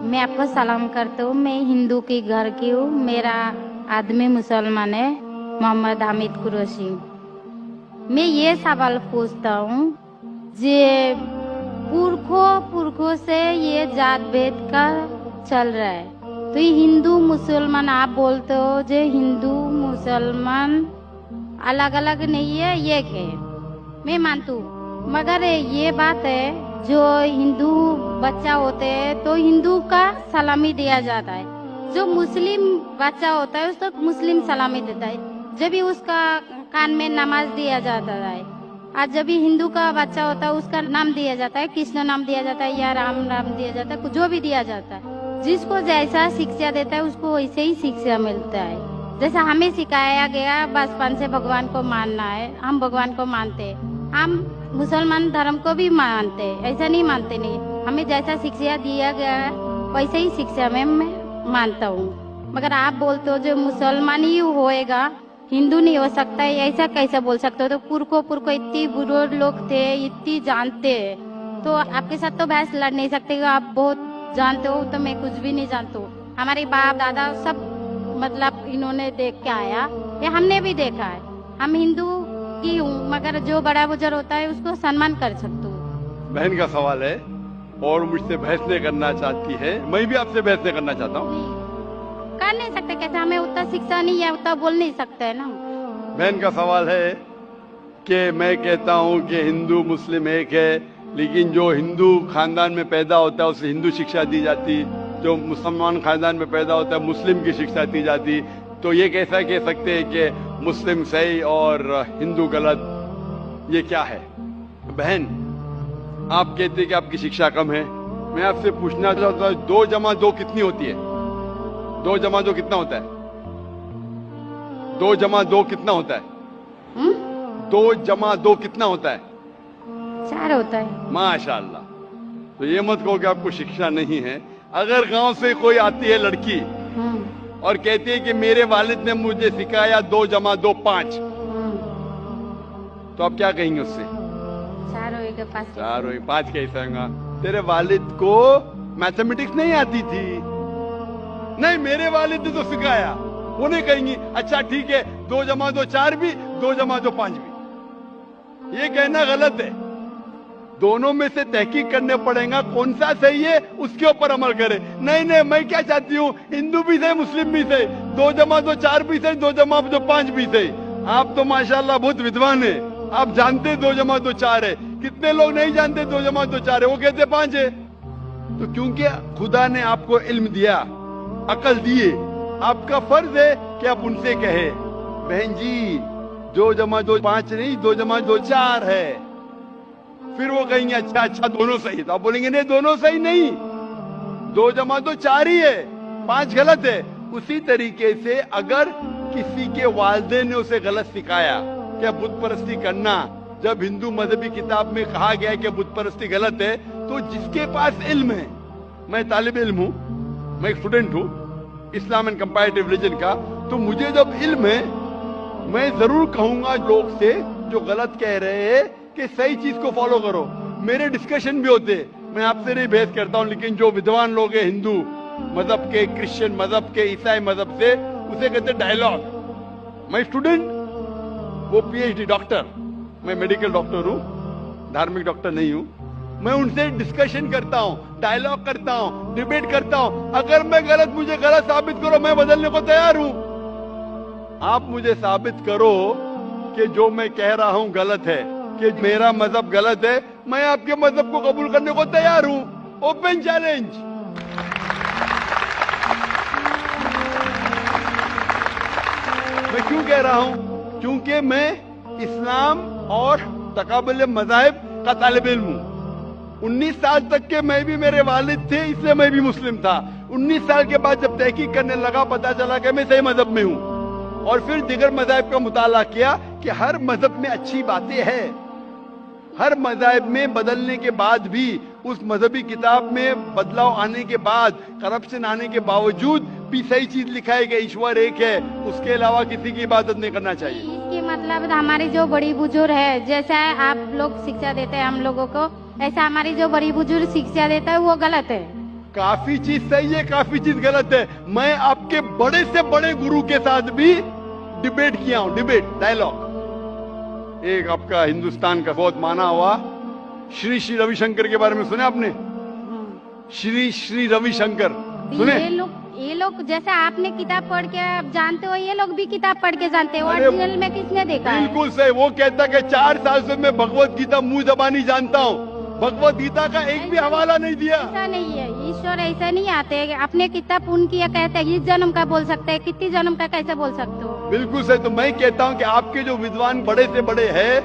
मैं आपको सलाम करता हूँ। मैं हिंदू की घर की हूँ। मेरा आदमी मुसलमान है, मोहम्मद हामिद कुरैशी। मैं ये सवाल पूछता हूँ, जे पुरखों से ये जात भेद का चल रहा है, तो ये हिंदू मुसलमान आप बोलते हो, जो हिंदू मुसलमान अलग अलग नहीं है, एक है, मैं मानती हूँ। मगर ये बात है, जो हिंदू बच्चा होते हैं तो हिंदू का सलामी दिया जाता है, जो मुस्लिम बच्चा होता है उसको मुस्लिम सलामी देता है, जब भी उसका कान में नमाज दिया जाता है। और जब भी हिंदू का बच्चा होता है उसका नाम दिया जाता है, कृष्ण नाम दिया जाता है या राम नाम दिया जाता है, जो भी दिया जाता है। जिसको जैसा शिक्षा देता है उसको वैसे ही शिक्षा मिलता है। जैसा हमें सिखाया गया बचपन से भगवान को मानना है, हम भगवान को मानते हैं, हम मुसलमान धर्म को भी मानते हैं, ऐसा नहीं मानते नहीं। हमें जैसा शिक्षा दिया गया है वैसे ही शिक्षा में मैं मानता हूँ। मगर आप बोलते हो जो मुसलमान ही होएगा, हिंदू नहीं हो सकता है, ऐसा कैसे बोल सकते हो? तो पुरखों इतनी बुजुर्ग लोग थे, इतनी जानते हैं, तो आपके साथ तो बहस लड़ नहीं सकते। आप बहुत जानते हो, तो मैं कुछ भी नहीं जानता हूँ। हमारे बाप दादा सब मतलब इन्होंने देख के आया, ये हमने भी देखा है। हम हिंदू की हूँ, मगर जो बड़ा बुजुर्ग होता है उसको सम्मान कर सकते हूँ। बहन का सवाल है और मुझसे बहस नहीं करना चाहती है, मैं भी आपसे बहस नहीं करना चाहता हूँ। कर नहीं सकते कैसे? हमें उतना शिक्षा नहीं है, उतना बोल नहीं सकते है ना। बहन का सवाल है कि मैं कहता हूँ कि हिंदू मुस्लिम एक है, लेकिन जो हिंदू खानदान में पैदा होता है उसे हिंदू शिक्षा दी जाती, जो मुसलमान खानदान में पैदा होता है मुस्लिम की शिक्षा दी जाती। तो ये कैसा कह सकते हैं कि मुस्लिम सही और हिंदू गलत? ये क्या है? बहन, आप कहते हैं कि आपकी शिक्षा कम है, मैं आपसे पूछना चाहता हूँ 2 जमा 2 कितनी होती है? 2 जमा 2 कितना होता है? 2 जमा 2 कितना होता है? 2 जमा 2 कितना होता है? 4 होता है। माशाल्लाह। तो ये मत कहो कि आपको शिक्षा नहीं है। अगर गांव से कोई आती है लड़की और कहती है कि मेरे वालिद ने मुझे सिखाया 2 जमा 2 5, तो आप क्या कहेंगे उससे? 4 होएगा 5। 4 होएगा 5 कैसे होगा? तेरे वालिद को मैथमेटिक्स नहीं आती थी? नहीं, मेरे वालिद ने तो सिखाया। वो नहीं कहेंगी अच्छा ठीक है 2 जमा 2 4 भी, 2 जमा 2 5 भी। ये कहना गलत है। दोनों में से तहकीक करने पड़ेगा, कौन सा सही है उसके ऊपर अमल करे। नहीं, मैं क्या चाहती हूँ, हिंदू भी सही मुस्लिम भी सही, 2 जमा 2 4 भी सही, 2 जमा 2 5 भी सही। आप तो माशाल्लाह बहुत विद्वान है, आप जानते 2 जमा 2 4 है। कितने लोग नहीं जानते 2 जमा 2 4 है, वो कहते 5 है। तो क्योंकि खुदा ने आपको इल्म दिया, अकल दिए, आपका फर्ज है कि आप उनसे कहे बहन जी 2 जमा 2 5 नहीं, 2 जमा 2 4 है। फिर वो कहेंगे अच्छा दोनों सही, तो आप बोलेंगे नहीं दोनों सही नहीं, 2 जमा 2 4 ही है, 5 गलत है। उसी तरीके से अगर किसी के वालिदैन ने उसे गलत सिखाया क्या बुत परस्ती करना, जब हिंदू मजहबी किताब में कहा गया है कि बुत परस्ती गलत है, तो जिसके पास इल्म है, मैं तालिब इल्म हूँ, मैं एक स्टूडेंट हूँ इस्लाम एंड कंपैरेटिव रिलीजन का, तो मुझे जब इल्म है मैं जरूर कहूंगा लोग से जो गलत कह रहे हैं कि सही चीज को फॉलो करो। मेरे डिस्कशन भी होते, मैं आपसे नहीं बहस करता हूँ, लेकिन जो विद्वान लोग हैं हिंदू मजहब के, क्रिश्चियन मजहब के, ईसाई मजहब से, उसे कहते डायलॉग। मैं स्टूडेंट, वो पीएचडी डॉक्टर, मैं मेडिकल डॉक्टर हूँ, धार्मिक डॉक्टर नहीं हूँ। मैं उनसे डिस्कशन करता हूँ, डायलॉग करता हूँ, डिबेट करता हूँ। अगर मैं गलत, मुझे गलत साबित करो, मैं बदलने को तैयार हूँ। आप मुझे साबित करो कि जो मैं कह रहा हूँ गलत है, कि मेरा मजहब गलत है, मैं आपके मजहब को कबूल करने को तैयार हूँ। Open challenge. मैं क्यों कह रहा हूँ? क्योंकि मैं इस्लाम और तकाबुल मज़ाहिब का तालिब इल्म हूँ। 19 साल तक के मैं भी, मेरे वालिद थे, इसलिए मैं भी मुस्लिम था। 19 साल के बाद जब तहकीक करने लगा, पता चला कि मैं सही मजहब में हूँ। और फिर दिगर मज़ाहिब का मुताला किया कि हर मजहब में अच्छी बातें हैं, हर मज़ाहिब में बदलने के बाद भी, उस मजहबी किताब में बदलाव आने के बाद, करप्शन आने के बावजूद भी सही चीज लिखा है कि ईश्वर एक है, उसके अलावा किसी की इबादत नहीं करना चाहिए। इसके मतलब हमारी जो बड़ी बुजुर्ग है, जैसा आप लोग शिक्षा देते हैं हम लोगों को, ऐसा हमारी जो बड़ी बुजुर्ग शिक्षा देता है वो गलत है। काफी चीज सही है, काफी चीज गलत है। मैं आपके बड़े से बड़े गुरु के साथ भी डिबेट किया हूं, डिबेट डायलॉग। एक आपका हिंदुस्तान का बहुत माना हुआ श्री श्री रविशंकर के बारे में सुने आपने? श्री श्री रविशंकर सुने? ये लोग जैसे आपने किताब पढ़ के आप जानते हो, ये लोग भी किताब पढ़ के जानते हो। ओरिजिनल में किसने देखा है? बिल्कुल सही। वो कहता कि 4 साल से मैं भगवत गीता मुंह जबानी जानता हूँ, भगवत गीता का एक भी हवाला नहीं दिया। ऐसा नहीं है, ईश्वर ऐसा नहीं आते। अपने कितना पुण्य किया कहते हैं, इस जन्म का बोल सकते हैं, कितनी जन्म का कैसे बोल सकते हो? बिल्कुल सही। तो मैं कहता हूँ कि आपके जो विद्वान बड़े से बड़े हैं,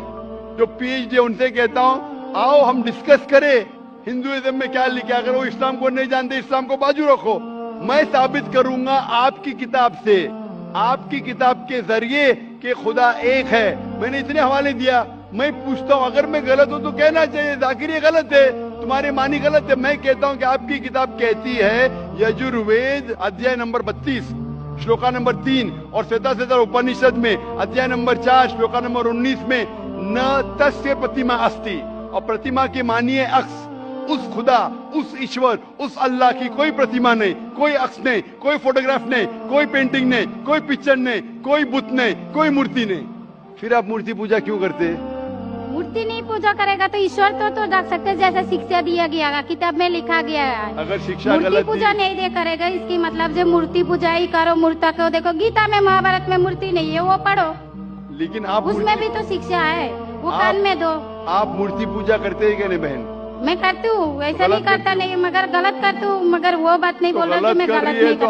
जो PhD, उनसे कहता हूँ आओ हम डिस्कस करें हिंदुइज्म में क्या लिखा। अगर वो इस्लाम को नहीं जानते, इस्लाम को बाजू रखो। मैं साबित करूंगा आपकी किताब से, आपकी किताब के जरिए कि खुदा एक है। मैंने इतने हवाले दिया। मैं पूछता हूँ अगर मैं गलत हूँ तो कहना चाहिए जाकिर ये गलत है, तुम्हारी मानी गलत है। मैं कहता हूँ कि आपकी किताब कहती है यजुर्वेद अध्याय नंबर 32 श्लोका नंबर 3 और श्वेता उपनिषद में अध्याय नंबर 4 श्लोका नंबर 19 में न तस्य प्रतिमा अस्ति, और प्रतिमा की मानी है अक्ष। उस खुदा, उस ईश्वर, उस अल्लाह की कोई प्रतिमा नहीं, कोई अक्ष नहीं, कोई फोटोग्राफ नहीं, कोई पेंटिंग नहीं, कोई पिक्चर नहीं, कोई बुत नहीं, कोई मूर्ति नहीं। फिर आप मूर्ति पूजा क्यों करते हैं? मूर्ति नहीं पूजा करेगा तो ईश्वर तो रख सकते, जैसे शिक्षा दिया गया है, किताब में लिखा गया है। अगर शिक्षा मूर्ति गलत पूजा नहीं दे करेगा, इसकी मतलब जो मूर्ति पूजा ही करो, मूर्ता को देखो। गीता में, महाभारत में मूर्ति नहीं है, वो पढ़ो। लेकिन आप उसमें भी तो शिक्षा है, वो कान में दो। आप मूर्ति पूजा करते हैं क्या नहीं बहन? मैं करती हूँ, ऐसा नहीं करता नहीं, मगर गलत करती हूँ। मगर वो बात नहीं बोल रही कि मैं गलत नहीं तो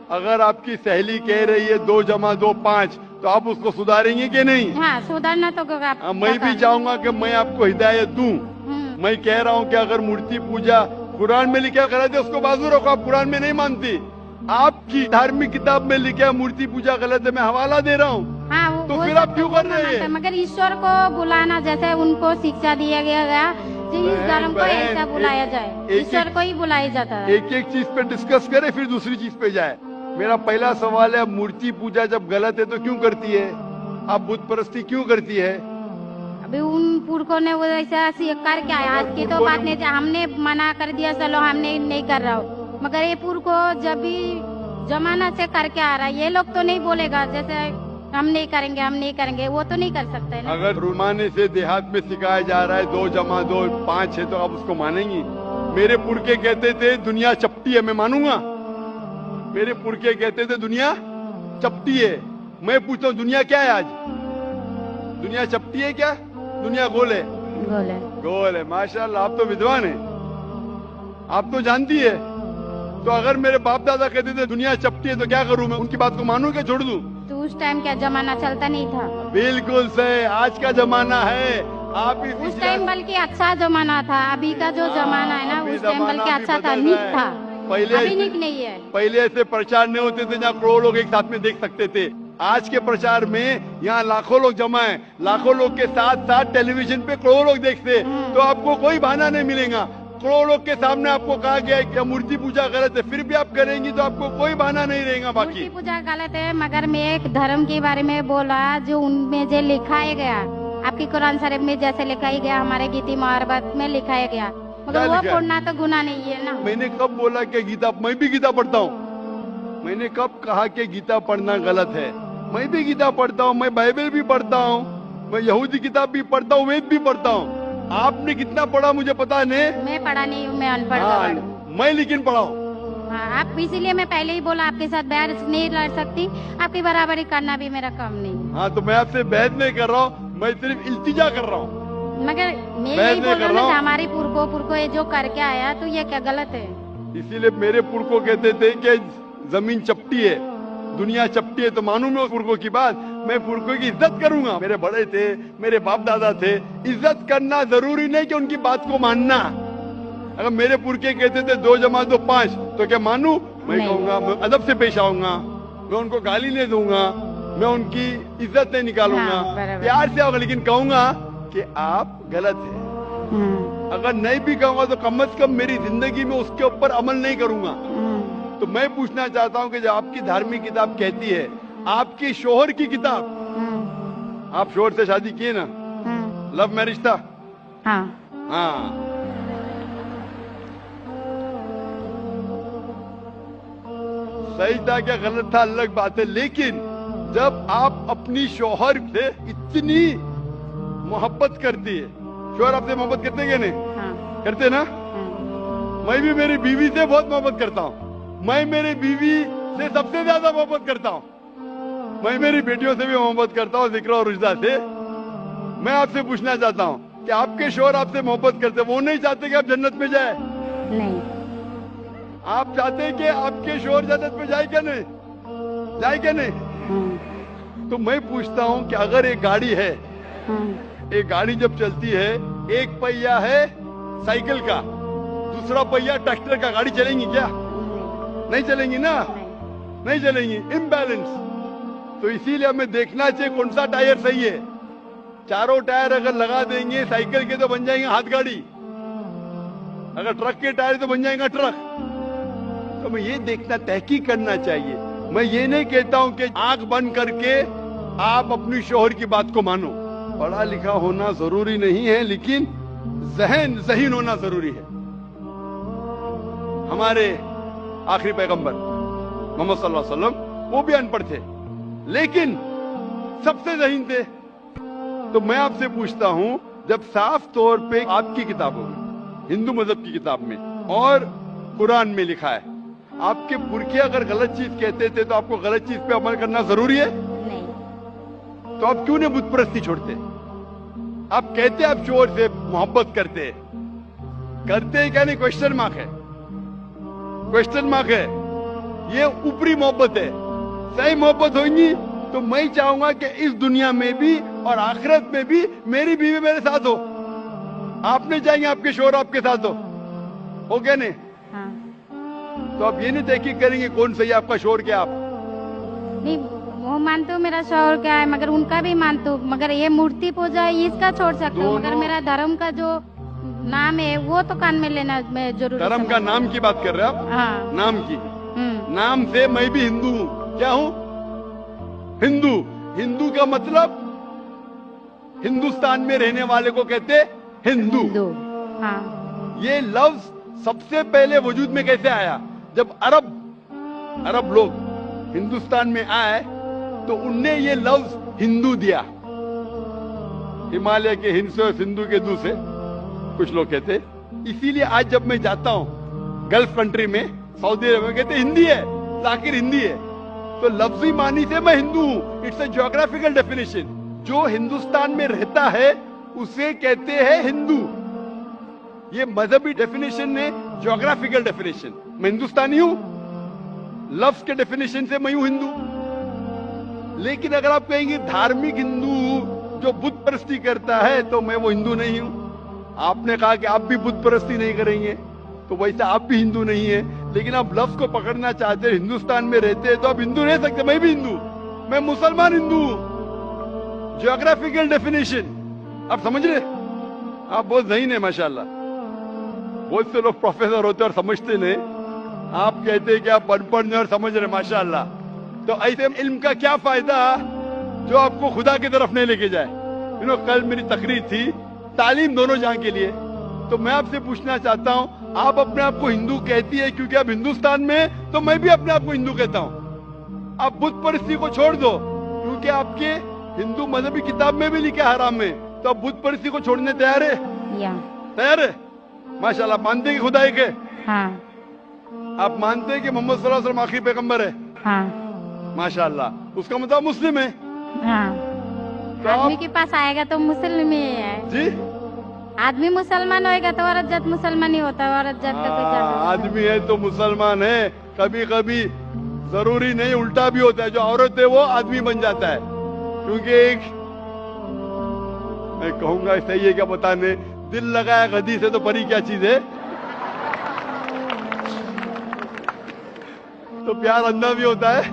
अगर आपकी सहेली कह रही है 2 + 2 5, तो आप उसको सुधारेंगे कि नहीं? हाँ, सुधारना तो मैं भी चाहूंगा कि मैं आपको हिदायत दूं। मैं कह रहा हूँ कि अगर मूर्ति पूजा कुरान में लिखा गलत है, उसको बाजू रखो। आप कुरान में नहीं मानती, आपकी धार्मिक किताब में लिखा मूर्ति पूजा गलत है, मैं हवाला दे रहा हूँ। हाँ, तो फिर आप क्यों कर रहे हैं? मगर ईश्वर को बुलाना, जैसे उनको शिक्षा दिया गया इस धर्म को ऐसा बुलाया जाए, ईश्वर को ही बुलाया जाता है। एक एक चीज पे डिस्कस करे फिर दूसरी चीज पे जाए। मेरा पहला सवाल है, मूर्ति पूजा जब गलत है तो क्यों करती है? आप बुत परस्ती क्यों करती है? अभी उन पुरखों ने वो ऐसा कर क्या है, आज की तो बात नहीं, हमने मना कर दिया चलो हमने नहीं कर रहा हूँ। मगर ये पुरखों जब भी जमाना से करके आ रहा है, ये लोग तो नहीं बोलेगा जैसे हम नहीं करेंगे, हम नहीं करेंगे, वो तो नहीं कर सकते ना। अगर रुमाने से देहात में सिखाया जा रहा है 2 + 2 5 है, तो आप उसको मानेंगी? मेरे पुरखे कहते थे दुनिया चपटी है, मैं मानूंगा? मेरे पुरखे कहते थे दुनिया चपटी है। मैं पूछता हूँ दुनिया क्या है आज? दुनिया चपटी है क्या? दुनिया गोल है? गोल है। गोल है। माशाल्लाह, आप तो विद्वान है, आप तो जानती है। तो अगर मेरे बाप दादा कहते थे दुनिया चपटी है तो क्या करूं मैं? उनकी बात को मानूं क्या छोड़ दूं? तो उस टाइम क्या जमाना चलता नहीं था? बिल्कुल सही, आज का जमाना है। आप उस टाइम बल्कि अच्छा जमाना था, अभी का जो जमाना है ना, उस टाइम बल्कि अच्छा था, नीक था। पहले अभी नीक नहीं है। पहले ऐसे प्रचार नहीं होते थे जहाँ करोड़ों लोग एक साथ में देख सकते थे। आज के प्रचार में यहाँ लाखों लोग जमा है, लाखों लोग के साथ साथ टेलीविजन पे करोड़ों लोग देखते, तो आपको कोई बहाना नहीं मिलेगा। करोड़ों लोग के सामने आपको कहा गया है कि मूर्ति पूजा गलत है, फिर भी आप करेंगी तो आपको कोई बहाना नहीं रहेगा। बाकी मूर्ति पूजा गलत है, मगर मैं एक धर्म के बारे में बोला जो उनमें जो लिखाया गया, आपकी कुरान शरीफ में जैसे लिखाया गया, हमारे गीता महाभारत में लिखाया गया, मगर वो पढ़ना तो गुनाह नहीं है ना। मैंने कब बोला कि गीता? मैं भी गीता पढ़ता हूँ। मैंने कब कहा कि गीता पढ़ना गलत है? मैं भी गीता पढ़ता हूँ, मैं बाइबल भी पढ़ता हूँ, मैं यहूदी किताब भी पढ़ता हूँ, वेद भी पढ़ता हूँ। आपने कितना पढ़ा मुझे पता नहीं। मैं पढ़ा नहीं हूँ, मैं अनपढ़। मैं लेकिन पढ़ा हूँ। हाँ, आप इसीलिए मैं पहले ही बोला आपके साथ बहस नहीं लड़ सकती, आपकी बराबरी करना भी मेरा काम नहीं। हाँ, तो मैं आपसे बहस नहीं कर रहा हूँ, मैं सिर्फ इल्तिजा कर रहा हूँ। मगर मैं यही बोल रहा हूँ हमारी पुरखों ये जो करके आया, तो ये क्या गलत है? इसीलिए मेरे पुरखों कहते थे कि जमीन चपटी है, दुनिया चपटी है, तो मानू मैं उस पुरखों की बात। मैं पुरखों की इज्जत करूंगा, मेरे बड़े थे, मेरे बाप दादा थे। इज्जत करना जरूरी नहीं कि उनकी बात को मानना। अगर मेरे पुरखे कहते थे 2 + 2 5, तो क्या मानू? मैं कहूंगा, मैं अदब से पेश आऊंगा, मैं उनको गाली नहीं दूंगा, मैं उनकी इज्जत नहीं निकालूंगा, प्यार से आऊंगा, लेकिन कहूंगा कि आप गलत है। अगर नहीं भी कहूंगा तो कम से कम मेरी जिंदगी में उसके ऊपर अमल नहीं करूंगा। तो मैं पूछना चाहता हूँ कि जब आपकी धार्मिक किताब कहती है, आपकी शोहर की किताब, आप शोहर से शादी किए ना? लव मैरिज था? हाँ। हाँ। सही था क्या गलत था अलग बात है, लेकिन जब आप अपनी शौहर से इतनी मोहब्बत करती है, शौहर आपसे मोहब्बत करते हैं क्या नहीं? हाँ, करते ना? हाँ, मैं भी मेरी बीवी से बहुत मोहब्बत करता हूँ। मैं मेरी बीवी से सबसे ज्यादा मोहब्बत करता हूँ। मैं मेरी बेटियों से भी मोहब्बत करता हूँ, जिक्र और रुजदा से। मैं आपसे पूछना चाहता हूँ कि आपके शौहर आपसे मोहब्बत करते, वो नहीं चाहते कि आप जन्नत में जाए? नहीं। आप चाहते हैं कि आपके शौहर जन्नत में जाए क्या नहीं? जाए क्या नहीं? हाँ, तो मैं पूछता हूँ कि अगर एक गाड़ी है, हाँ, एक गाड़ी जब चलती है, एक पहिया है साइकिल का, दूसरा पहिया ट्रैक्टर का, गाड़ी चलेंगी क्या? नहीं चलेंगी ना, नहीं चलेंगी, इम्बैलेंस। तो इसीलिए हमें देखना चाहिए कौन सा टायर सही है। चारों टायर अगर लगा देंगे साइकिल के तो बन जाएंगे हाथ गाड़ी, अगर ट्रक के टायर तो बन जाएगा ट्रक। तो हमें ये देखना, तहकीक करना चाहिए। मैं ये नहीं कहता हूं कि आंख बंद करके आप अपनी शौहर की बात को मानो। पढ़ा लिखा होना जरूरी नहीं है, लेकिन ज़हीन होना जरूरी है। हमारे आखिरी पैगंबर मोहम्मद सल्लल्लाहु अलैहि वसल्लम, वो भी अनपढ़ थे लेकिन सबसे ज़हीन थे। तो मैं आपसे पूछता हूं, जब साफ तौर पे आपकी किताबों में, हिंदू मजहब की किताब में और कुरान में लिखा है, आपके पुरखे अगर गलत चीज कहते थे तो आपको गलत चीज पे अमल करना जरूरी है? नहीं। तो आप क्यों नहीं बुत परस्ती छोड़ते? आप कहते आप शौहर से मोहब्बत करते हैं क्या नहीं? क्वेश्चन मार्क है, क्वेश्चन मार्क है। ये ऊपरी मोहब्बत है। सही मोहब्बत होगी तो मैं चाहूंगा कि इस दुनिया में भी और आखिरत में भी मेरी बीवी मेरे साथ हो। आप नहीं चाहेंगे आपके शौहर आपके साथ हो क्या नहीं? हाँ। तो आप ये नहीं तहकीक करेंगे कौन सही आपका शौहर क्या? आप नहीं, वो मानते हो मेरा शौहर क्या है, मगर उनका भी मानते हो, मगर ये मूर्ति पूजा इसका छोड़ सकते हो, मगर मेरा धर्म का जो नाम है वो तो कान में लेना मैं जरूर। धर्म का नाम की बात कर रहे हैं आप? हाँ। नाम की, नाम से मैं भी हिंदू हूँ। क्या हूँ? हिंदू। हिंदू का मतलब हिंदुस्तान में रहने वाले को कहते हिंदू। हाँ। ये लफ्ज सबसे पहले वजूद में कैसे आया? जब अरब लोग हिंदुस्तान में आए तो उनने ये लफ्ज हिंदू दिया। हिमालय के हिंद से और सिंधु के दू से कुछ लोग कहते। इसीलिए आज जब मैं जाता हूँ गल्फ कंट्री में, सऊदी अरब में, कहते हिंदी है, आखिर हिंदी है। तो लफ्जी मानी से मैं हिंदू हूँ। It's a geographical definition. जो हिंदुस्तान में रहता है उसे कहते हैं हिंदू। ये मजहबी डेफिनेशन है, ज्योग्राफिकल डेफिनेशन। मैं हिंदुस्तानी हूँ, लफ्ज के डेफिनेशन से मैं हूँ हिंदू। लेकिन अगर आप कहेंगे धार्मिक हिंदू जो बुत परस्ती करता है तो मैं वो हिंदू नहीं हूँ। आपने कहा कि आप भी बुत परस्ती नहीं करेंगे तो वैसे आप भी हिंदू नहीं है। लेकिन आप लफ्ज को पकड़ना चाहते हैं, हिंदुस्तान में रहते हैं तो आप हिंदू रह सकते। मैं भी हिंदू, मैं मुसलमान हिंदू हूँ। ज्योग्राफिकल डेफिनेशन आप समझ रहे? आप बहुत ज़हीन है माशाल्लाह। बहुत से लोग प्रोफेसर होते और समझते नहीं। आप कहते हैं कि आप अनपढ़ नहीं और समझ रहे, माशाल्लाह। तो ऐसे इल्म का क्या फायदा जो आपको खुदा की तरफ नहीं लेके जाए? कल मेरी तकरीर थी तालीम दोनों जहां के लिए। तो मैं आपसे पूछना चाहता हूं, आप अपने आप को हिंदू कहती है क्योंकि आप हिंदुस्तान में, तो मैं भी अपने आप को हिंदू कहता हूं। आप बुत परस्ती को छोड़ दो क्योंकि आपके हिंदू मजहबी किताब में भी लिखा हराम है, तो आप बुत परस्ती को छोड़ने तैयार है? तैयार है? माशाल्लाह। मानते हैं कि खुदा एक है? हाँ। आप मानते हैं कि मोहम्मद सल्लल्लाहु अलैहि वसल्लम आखिरी पैगंबर है? हाँ। माशाल्लाह। उसका मतलब मुस्लिम है? हाँ। तो आदमी के पास आएगा तो मुस्लिम ही है जी। आदमी मुसलमान होएगा तो औरत जात मुसलमान ही होता है। औरत जात का कोई जात आदमी है तो मुसलमान है। कभी कभी जरूरी नहीं, उल्टा भी होता है। जो औरत है वो आदमी बन जाता है। क्योंकि एक मैं कहूंगा सही है क्या बताने, दिल लगाया गधी से तो परी क्या चीज है। तो प्यार अंधा भी होता है।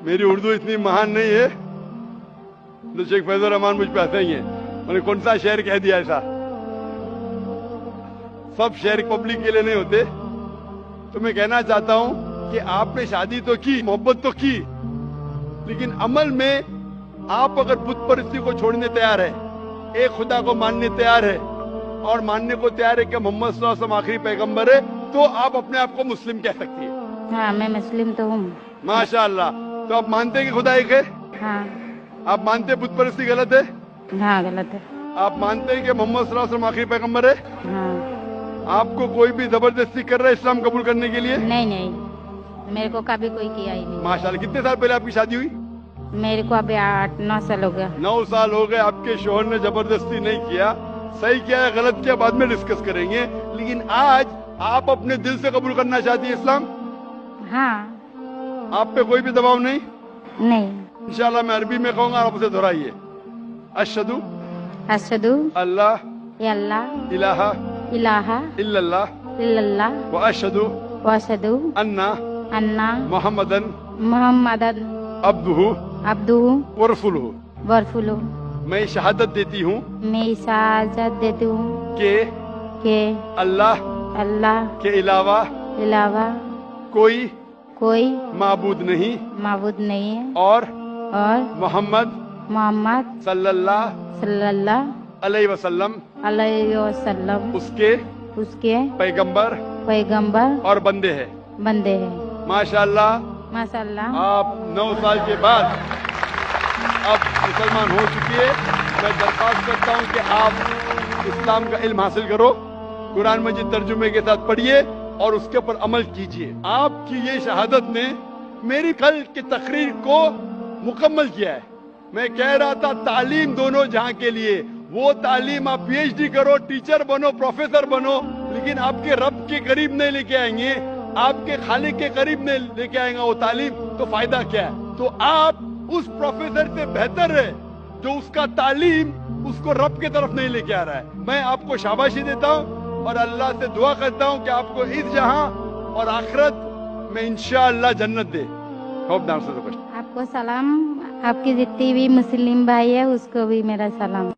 मेरी उर्दू इतनी महान नहीं है तो शेख फैजुर रहमान मुझ पे हंसे ही है। मैंने कौन सा शेर कह दिया ऐसा? सब शेर पब्लिक के लिए नहीं होते। तो मैं कहना चाहता हूं कि आपने शादी तो की, मोहब्बत तो की, लेकिन अमल में आप अगर बुत परस्ती को छोड़ने तैयार है, एक खुदा को मानने तैयार है और मानने को तैयार है कि मोहम्मद सल्लल्लाहु अलैहि वसल्लम आखिरी पैगंबर है, तो आप अपने आप को मुस्लिम कह सकती है। हाँ, मैं मुस्लिम तो हूँ। माशाल्लाह। तो आप मानते हैं कि खुदा एक है? हाँ। आप मानते हैं बुत परस्ती गलत है? हाँ, गलत है। आप मानते हैं कि मोहम्मद सल्लल्लाहु अलैहि वसल्लम आखिरी पैगंबर है? हाँ। आपको कोई भी जबरदस्ती कर रहा है इस्लाम कबूल करने के लिए? नहीं नहीं, मेरे को कभी कोई किया ही नहीं। माशाल्लाह। कितने साल पहले आपकी शादी हुई? मेरे को अभी 8-9 साल हो गया। 9 साल हो गए। आपके शोहर ने जबरदस्ती नहीं किया, सही किया है गलत किया बाद में डिस्कस करेंगे, लेकिन आज आप अपने दिल से कबूल करना चाहती है इस्लाम? हाँ। आप पे कोई भी दबाव नहीं? नहीं। इंशाल्लाह मैं अरबी में कहूंगा, आप उसे दोहराइए। अशहदु अशहदु अल्लाह अल्लाह इलाहा इलाहा इल्लल्लाह इल्लल्लाह व अशहदु व अशहदु अन्ना अन्ना मुहम्मदन मुहम्मदन अब्दुहु अब्दुहु व रसूलुहु। व रसूलुहु। मैं शहादत देती हूँ मैं इजाजत देती हूँ कि अल्लाह के अलावा कोई माबूद नहीं है और मोहम्मद सल्लल्लाहु अलैहि वसल्लम उसके पैगंबर और बंदे हैं। माशाल्लाह। माशाल्लाह। आप 9 साल के बाद अब मुसलमान हो चुकी है। मैं दरख्वास्त करता हूँ कि आप इस्लाम का इल्म हासिल करो, कुरान मजीद तर्जुमे के साथ पढ़िए और उसके ऊपर अमल कीजिए। आपकी ये शहादत ने मेरी कल की तकरीर को मुकम्मल किया है। मैं कह रहा था तालीम दोनों जहां के लिए, वो तालीम आप PhD करो, टीचर बनो, प्रोफेसर बनो, लेकिन आपके रब के करीब नहीं लेके आएंगे, आपके खालिक के करीब नहीं लेके आएगा वो तालीम, तो फायदा क्या है? तो आप उस प्रोफेसर से बेहतर है जो उसका तालीम उसको रब के तरफ नहीं लेके आ रहा है। मैं आपको शाबाशी देता हूँ और अल्लाह से दुआ करता हूँ कि आपको इस जहां और आखिरत में इंशाअल्लाह जन्नत दे। आपको सलाम, आपकी जितनी भी मुस्लिम भाई है उसको भी मेरा सलाम।